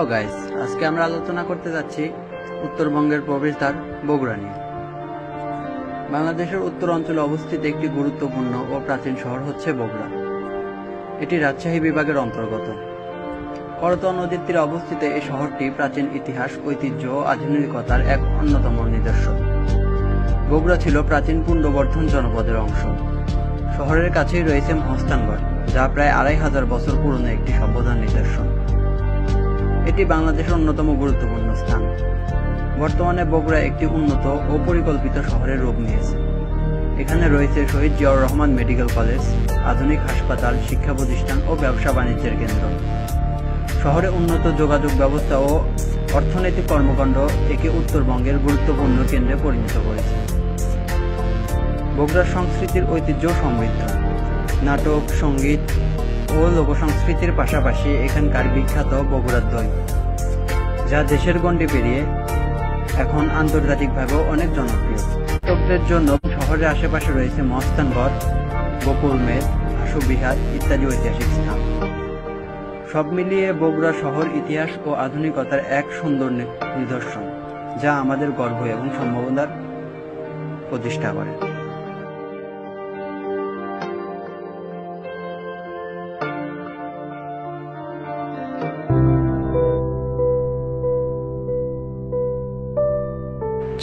Hello guys, আজকে আমরা আলোচনা করতে যাচ্ছি উত্তরবঙ্গের প্রবেশদ্বার বগুড়া নিয়ে। বাংলাদেশের উত্তর অঞ্চলে অবস্থিত একটি গুরুত্বপূর্ণ ও প্রাচীন শহর হচ্ছে বগুড়া। এটি রাজশাহী বিভাগের অন্তর্গত। করতোয়া নদীর তীরে অবস্থিত এই শহরটি প্রাচীন ইতিহাস, ঐতিহ্য ও আধুনিকতার এক অন্যতম নিদর্শন। বগুড়া ছিল প্রাচীন পুণ্ড্রবর্ধন জনপদের অংশ। শহরের কাছেই রয়েছে মহস্থানগড়, যা প্রায় 2500 বছর পুরনো একটি সভ্যতার নিদর্শন। এটি বাংলাদেশের অন্যতম গুরুত্বপূর্ণ স্থান। বর্তমানে বগুড়া একটি উন্নত ও পরিকল্পিত শহরের রূপ নিয়েছে। এখানে রয়েছে শহীদ জিয়াউর রহমান মেডিকেল কলেজ, আধুনিক হাসপাতাল, শিক্ষা প্রতিষ্ঠান ও ব্যবসা বাণিজ্যের কেন্দ্র। শহরে উন্নত যোগাযোগ ব্যবস্থা ও অর্থনৈতিক কর্মকাণ্ড একে উত্তরবঙ্গের গুরুত্বপূর্ণ কেন্দ্রে পরিণত করেছে। বগুড়ার সংস্কৃতির ঐতিহ্য সমৃদ্ধ। নাটক, সঙ্গীত ও লোকসংস্কৃতির পাশাপাশি এখানকার বিখ্যাত বগুড়ার দই, যা দেশের গণ্ডি পেরিয়ে এখন আন্তর্জাতিকভাবেও অনেক জনপ্রিয়। পর্যটকদের জন্য শহরের আশেপাশে রয়েছে মহস্থানগড়, বকুলমেদ, আশুবিহার ইত্যাদি ঐতিহাসিক স্থান। সব মিলিয়ে বগুড়া শহর ইতিহাস ও আধুনিকতার এক সুন্দর নিদর্শন, যা আমাদের গর্ব এবং সম্ভাবনার প্রতিষ্ঠা করে।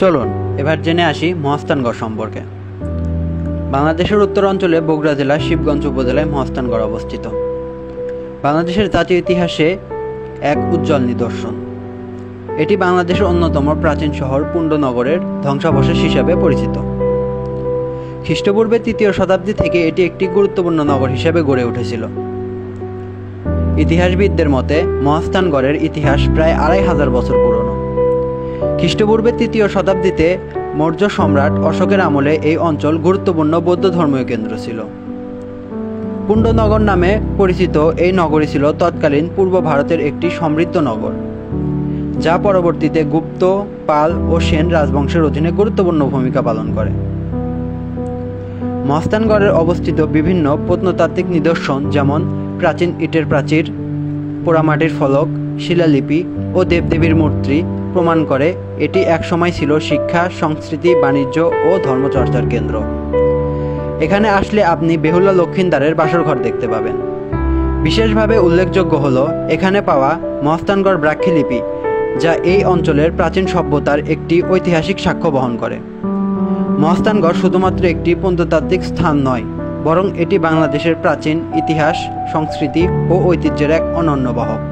চলুন এবার জেনে আসি মহস্থানগড় সম্পর্কে। বাংলাদেশের উত্তর অঞ্চলে বগুড়া জেলার শিবগঞ্জ উপজেলায় মহস্থানগড় অবস্থিত। বাংলাদেশের জাতীয় ইতিহাসে এক উজ্জ্বল নিদর্শন। এটি বাংলাদেশের অন্যতম প্রাচীন শহর পুণ্ড্রনগরের ধ্বংসাবশেষ হিসাবে পরিচিত। খ্রিস্টপূর্বে 3য় শতাব্দী থেকে এটি একটি গুরুত্বপূর্ণ নগর হিসেবে গড়ে উঠেছিল। ইতিহাসবিদদের মতে মহস্থানগড়ের ইতিহাস প্রায় 2500 বছর পুরনো। খ্রিস্টপূর্বে 3য় শতাব্দীতে মৌর্য সম্রাট অশোকের আমলে এই অঞ্চল গুরুত্বপূর্ণ বৌদ্ধ ধর্মীয় কেন্দ্র ছিল। পুণ্ড্রনগর নামে পরিচিত এই নগরী ছিল তৎকালীন পূর্ব ভারতের একটি সমৃদ্ধ নগর, যা পরবর্তীতে গুপ্ত, পাল ও সেন রাজবংশের অধীনে গুরুত্বপূর্ণ ভূমিকা পালন করে। মহস্থানগড়ে অবস্থিত বিভিন্ন প্রত্নতাত্ত্বিক নিদর্শন, যেমন প্রাচীন ইটের প্রাচীর, পোড়ামাটির ফলক, শিলালিপি ও দেবদেবীর মূর্তি প্রমাণ করে এটি একসময় ছিল শিক্ষা, সংস্কৃতি, বাণিজ্য ও ধর্মচর্চার কেন্দ্র। এখানে আসলে আপনি বেহুলা লক্ষিন্দারের বাসরঘর দেখতে পাবেন। বিশেষভাবে উল্লেখযোগ্য হল এখানে পাওয়া মহস্থানগড় ব্রাহ্মীলিপি, যা এই অঞ্চলের প্রাচীন সভ্যতার একটি ঐতিহাসিক সাক্ষ্য বহন করে। মহস্থানগড় শুধুমাত্র একটি প্রত্নতাত্ত্বিক স্থান নয়, বরং এটি বাংলাদেশের প্রাচীন ইতিহাস, সংস্কৃতি ও ঐতিহ্যের এক অনন্য বাহক।